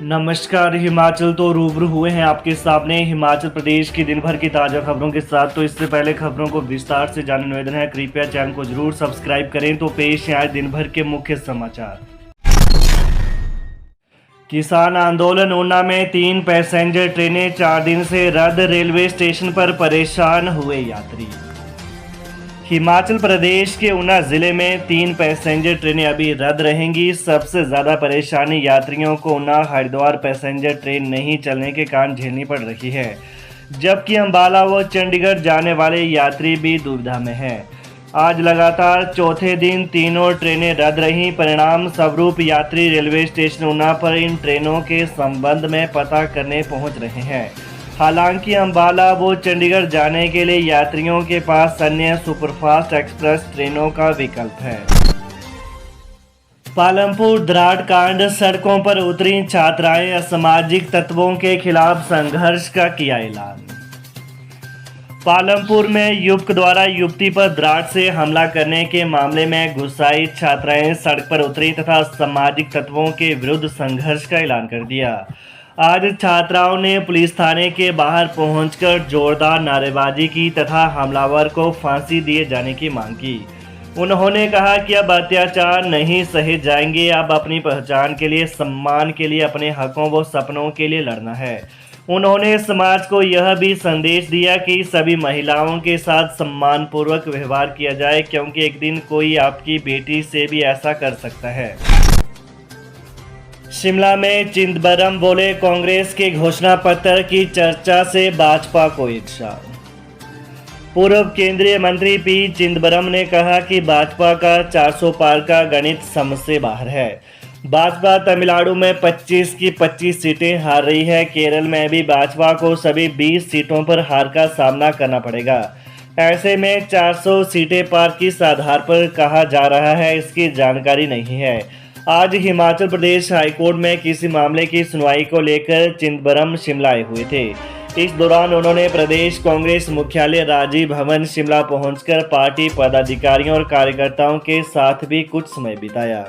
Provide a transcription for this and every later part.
नमस्कार। हिमाचल तो रूबरू हुए हैं आपके सामने हिमाचल प्रदेश की दिन भर की ताज़ा खबरों के साथ। तो इससे पहले खबरों को विस्तार से जानने निवेदन है, कृपया चैनल को जरूर सब्सक्राइब करें। तो पेश है आज दिन भर के मुख्य समाचार। किसान आंदोलन ऊना में 3 पैसेंजर ट्रेनें 4 दिन से रद्द, रेलवे स्टेशन पर परेशान हुए यात्री। हिमाचल प्रदेश के ऊना जिले में 3 पैसेंजर ट्रेनें अभी रद्द रहेंगी। सबसे ज़्यादा परेशानी यात्रियों को ऊना हरिद्वार पैसेंजर ट्रेन नहीं चलने के कारण झेलनी पड़ रही है, जबकि अंबाला व चंडीगढ़ जाने वाले यात्री भी दुविधा में हैं। आज लगातार चौथे दिन तीनों ट्रेनें रद्द रहीं। परिणाम स्वरूप यात्री रेलवे स्टेशन ऊना पर इन ट्रेनों के संबंध में पता करने पहुंच रहे हैं। हालांकि अंबाला व चंडीगढ़ जाने के लिए यात्रियों के पास अन्य सुपरफास्ट एक्सप्रेस ट्रेनों का विकल्प है। पालमपुर द्राड़ कांड, सड़कों पर उतरी छात्राएं, असामाजिक तत्वों के खिलाफ संघर्ष का किया ऐलान। पालमपुर में युवक द्वारा युवती पर द्राड़ से हमला करने के मामले में गुस्साई छात्राएं सड़क पर उतरी तथा सामाजिक तत्वों के विरुद्ध संघर्ष का ऐलान कर दिया। आज छात्राओं ने पुलिस थाने के बाहर पहुंचकर जोरदार नारेबाजी की तथा हमलावर को फांसी दिए जाने की मांग की। उन्होंने कहा कि अब अत्याचार नहीं सहे जाएंगे, अब अपनी पहचान के लिए, सम्मान के लिए, अपने हकों व सपनों के लिए लड़ना है। उन्होंने समाज को यह भी संदेश दिया कि सभी महिलाओं के साथ सम्मानपूर्वक व्यवहार किया जाए, क्योंकि एक दिन कोई आपकी बेटी से भी ऐसा कर सकता है। शिमला में चिदंबरम बोले, कांग्रेस के घोषणा पत्र की चर्चा से भाजपा को ईर्ष्या। पूर्व केंद्रीय मंत्री पी चिदंबरम ने कहा कि भाजपा का 400 पार का गणित समझ से बाहर है। भाजपा तमिलनाडु में 25 की 25 सीटें हार रही है। केरल में भी भाजपा को सभी 20 सीटों पर हार का सामना करना पड़ेगा। ऐसे में 400 सीटें पार किस आधार पर कहा जा रहा है, इसकी जानकारी नहीं है। आज हिमाचल प्रदेश हाईकोर्ट में किसी मामले की सुनवाई को लेकर चिदंबरम शिमला आए हुए थे। इस दौरान उन्होंने प्रदेश कांग्रेस मुख्यालय राजीव भवन शिमला पहुंचकर पार्टी पदाधिकारियों और कार्यकर्ताओं के साथ भी कुछ समय बिताया।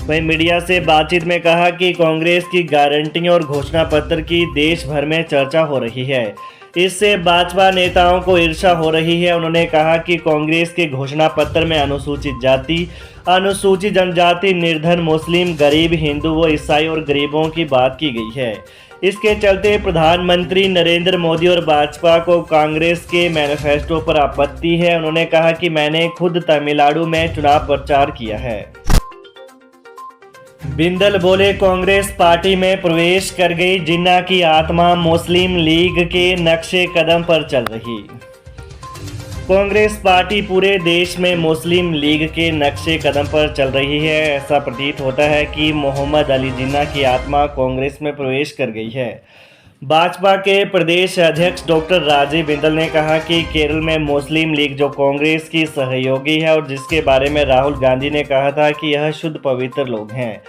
वहीं मीडिया से बातचीत में कहा कि कांग्रेस की गारंटियों और घोषणा पत्र की देश भर में चर्चा हो रही है, इससे भाजपा नेताओं को ईर्ष्या हो रही है। उन्होंने कहा कि कांग्रेस के घोषणा पत्र में अनुसूचित जाति, अनुसूचित जनजाति, निर्धन, मुस्लिम, गरीब, हिंदू व ईसाई और गरीबों की बात की गई है। इसके चलते प्रधानमंत्री नरेंद्र मोदी और भाजपा को कांग्रेस के मैनिफेस्टो पर आपत्ति है। उन्होंने कहा कि मैंने खुद तमिलनाडु में चुनाव प्रचार किया है। बिंदल बोले, कांग्रेस पार्टी में प्रवेश कर गई जिन्ना की आत्मा मुस्लिम लीग के नक्शे कदम पर चल रही। कांग्रेस पार्टी पूरे देश में मुस्लिम लीग के नक्शे कदम पर चल रही है। ऐसा प्रतीत होता है कि मोहम्मद अली जिन्ना की आत्मा कांग्रेस में प्रवेश कर गई है। भाजपा के प्रदेश अध्यक्ष डॉक्टर राजीव बिंदल ने कहा कि केरल में मुस्लिम लीग जो कांग्रेस की सहयोगी है और जिसके बारे में राहुल गांधी ने कहा था कि यह शुद्ध पवित्र लोग हैं,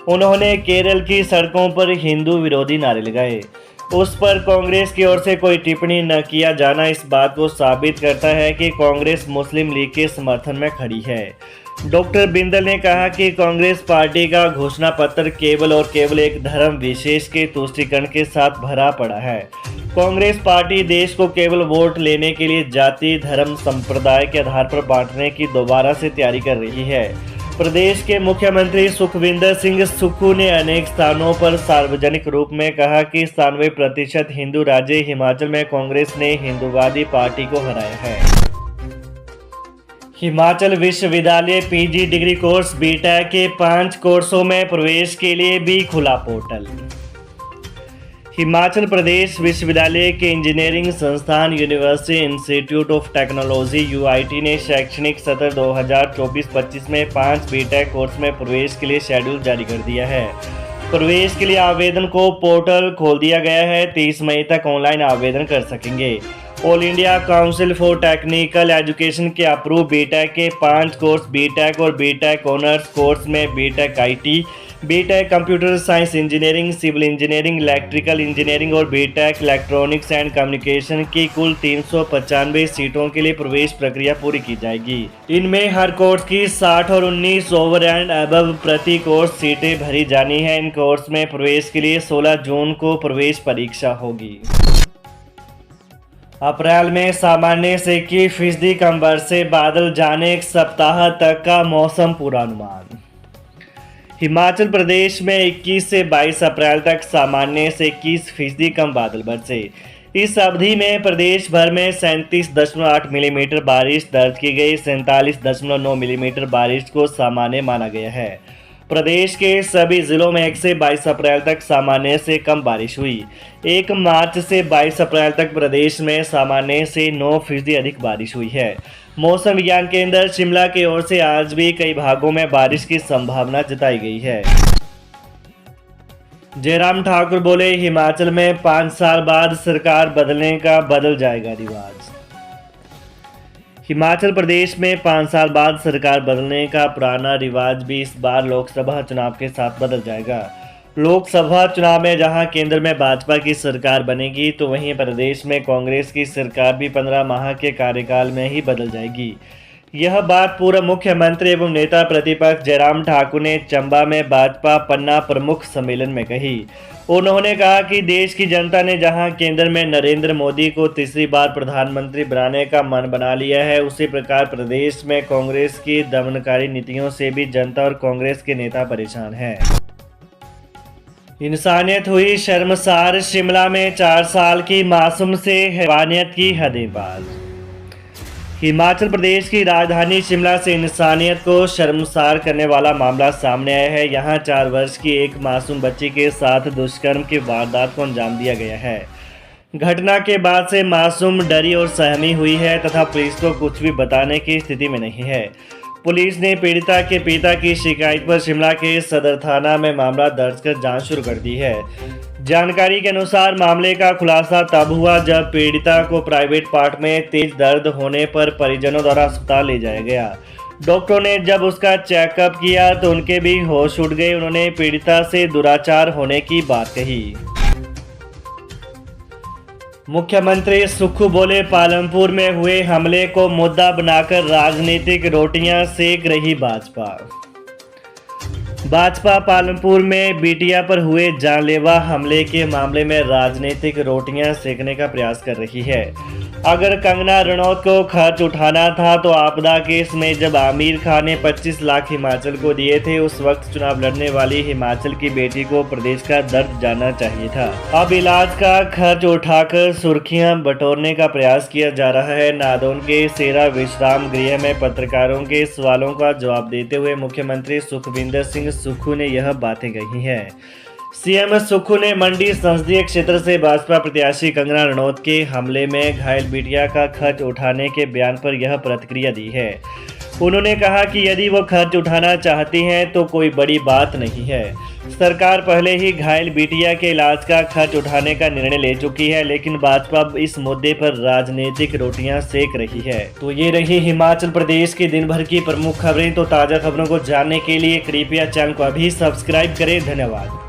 उन्होंने केरल की सड़कों पर हिंदू विरोधी नारे लगाए। उस पर कांग्रेस की ओर से कोई टिप्पणी न किया जाना इस बात को साबित करता है कि कांग्रेस मुस्लिम लीग के समर्थन में खड़ी है। डॉक्टर बिंदल ने कहा कि कांग्रेस पार्टी का घोषणा पत्र केवल और केवल एक धर्म विशेष के तुष्टीकरण के साथ भरा पड़ा है। कांग्रेस पार्टी देश को केवल वोट लेने के लिए जाति, धर्म, संप्रदाय के आधार पर बांटने की दोबारा से तैयारी कर रही है। प्रदेश के मुख्यमंत्री सुखविंदर सिंह सुक्खू ने अनेक स्थानों पर सार्वजनिक रूप में कहा कि 97% हिंदू राज्य हिमाचल में कांग्रेस ने हिंदूवादी पार्टी को हराया है। हिमाचल विश्वविद्यालय पीजी डिग्री कोर्स बीटेक के 5 कोर्सों में प्रवेश के लिए भी खुला पोर्टल। हिमाचल प्रदेश विश्वविद्यालय के इंजीनियरिंग संस्थान university institute of technology UIT ने शैक्षणिक सत्र 2024-25 में 5 बीटेक कोर्स में प्रवेश के लिए शेड्यूल जारी कर दिया है। प्रवेश के लिए आवेदन को पोर्टल खोल दिया गया है। 30 मई तक ऑनलाइन आवेदन कर सकेंगे। All India Council for Technical Education के अप्रूव बीटेक के 5 कोर्स बीटेक और बीटेक ऑनर्स कोर्स में BTech IT, BTech computer science engineering, civil engineering, electrical engineering और बीटेक इलेक्ट्रॉनिक्स एंड कम्युनिकेशन की कुल 395 सीटों के लिए प्रवेश प्रक्रिया पूरी की जाएगी। इनमें हर कोर्स की 60 और 19 ओवर एंड अबव प्रति कोर्स सीटें भरी जानी है। इन कोर्स में प्रवेश के लिए 16 जून को प्रवेश परीक्षा होगी। अप्रैल में सामान्य से 21% कम बरसे, बादल जाने एक सप्ताह तक का मौसम पूर्वानुमान। हिमाचल प्रदेश में 21 से 22 अप्रैल तक सामान्य से 21% कम बादल बरसे। इस अवधि में प्रदेश भर में 37.8 मिलीमीटर बारिश दर्ज की गई। 47.9 मिलीमीटर बारिश को सामान्य माना गया है। प्रदेश के सभी जिलों में 1 से 22 अप्रैल तक सामान्य से कम बारिश हुई। 1 मार्च से 22 अप्रैल तक प्रदेश में सामान्य से 9% अधिक बारिश हुई है। मौसम विज्ञान केंद्र शिमला की ओर से आज भी कई भागों में बारिश की संभावना जताई गई है। जयराम ठाकुर बोले, हिमाचल में 5 साल बाद सरकार बदलने का बदल जाएगा रिवाज। हिमाचल प्रदेश में 5 साल बाद सरकार बदलने का पुराना रिवाज भी इस बार लोकसभा चुनाव के साथ बदल जाएगा। लोकसभा चुनाव में जहां केंद्र में भाजपा की सरकार बनेगी, तो वहीं प्रदेश में कांग्रेस की सरकार भी 15 माह के कार्यकाल में ही बदल जाएगी। यह बात पूर्व मुख्यमंत्री एवं नेता प्रतिपक्ष जयराम ठाकुर ने चंबा में भाजपा पन्ना प्रमुख सम्मेलन में कही। उन्होंने कहा कि देश की जनता ने जहां केंद्र में नरेंद्र मोदी को तीसरी बार प्रधानमंत्री बनाने का मन बना लिया है, उसी प्रकार प्रदेश में कांग्रेस की दमनकारी नीतियों से भी जनता और कांग्रेस के नेता परेशान हैं। इंसानियत हुई शर्मसार, शिमला में 4 साल की मासूम से हैवानियत की हदें पार। हिमाचल प्रदेश की राजधानी शिमला से इंसानियत को शर्मसार करने वाला मामला सामने आया है। यहां 4 वर्ष की एक मासूम बच्ची के साथ दुष्कर्म की वारदात को अंजाम दिया गया है। घटना के बाद से मासूम डरी और सहमी हुई है तथा पुलिस को कुछ भी बताने की स्थिति में नहीं है। पुलिस ने पीड़िता के पिता की शिकायत पर शिमला के सदर थाना में मामला दर्ज कर जांच शुरू कर दी है। जानकारी के अनुसार मामले का खुलासा तब हुआ जब पीड़िता को प्राइवेट पार्ट में तेज दर्द होने पर परिजनों द्वारा अस्पताल ले जाया गया। डॉक्टरों ने जब उसका चेकअप किया तो उनके भी होश उड़ गए। उन्होंने पीड़िता से दुराचार होने की बात कही। मुख्यमंत्री सुक्खू बोले, पालमपुर में हुए हमले को मुद्दा बनाकर राजनीतिक रोटियां सेक रही भाजपा। भाजपा पालमपुर में बिटिया पर हुए जानलेवा हमले के मामले में राजनीतिक रोटियां सेकने का प्रयास कर रही है। अगर कंगना रनौत को खर्च उठाना था तो आपदा केस में जब आमिर खान ने 25 लाख हिमाचल को दिए थे, उस वक्त चुनाव लड़ने वाली हिमाचल की बेटी को प्रदेश का दर्द जानना चाहिए था। अब इलाज का खर्च उठाकर सुर्खियां बटोरने का प्रयास किया जा रहा है। नादौन के सेरा विश्राम गृह में पत्रकारों के सवालों का जवाब देते हुए मुख्यमंत्री सुखविंदर सिंह सुक्खू ने यह बातें कही हैं। सीएम सुक्खू ने मंडी संसदीय क्षेत्र से भाजपा प्रत्याशी कंगना रनौत के हमले में घायल बिटिया का खर्च उठाने के बयान पर यह प्रतिक्रिया दी है। उन्होंने कहा कि यदि वो खर्च उठाना चाहती हैं तो कोई बड़ी बात नहीं है। सरकार पहले ही घायल बिटिया के इलाज का खर्च उठाने का निर्णय ले चुकी है, लेकिन भाजपा इस मुद्दे पर राजनीतिक रोटियां सेक रही है। तो ये रही हिमाचल प्रदेश के दिन भर की प्रमुख खबरें। तो ताज़ा खबरों को जानने के लिए कृपया चैनल को अभी सब्सक्राइब करें। धन्यवाद।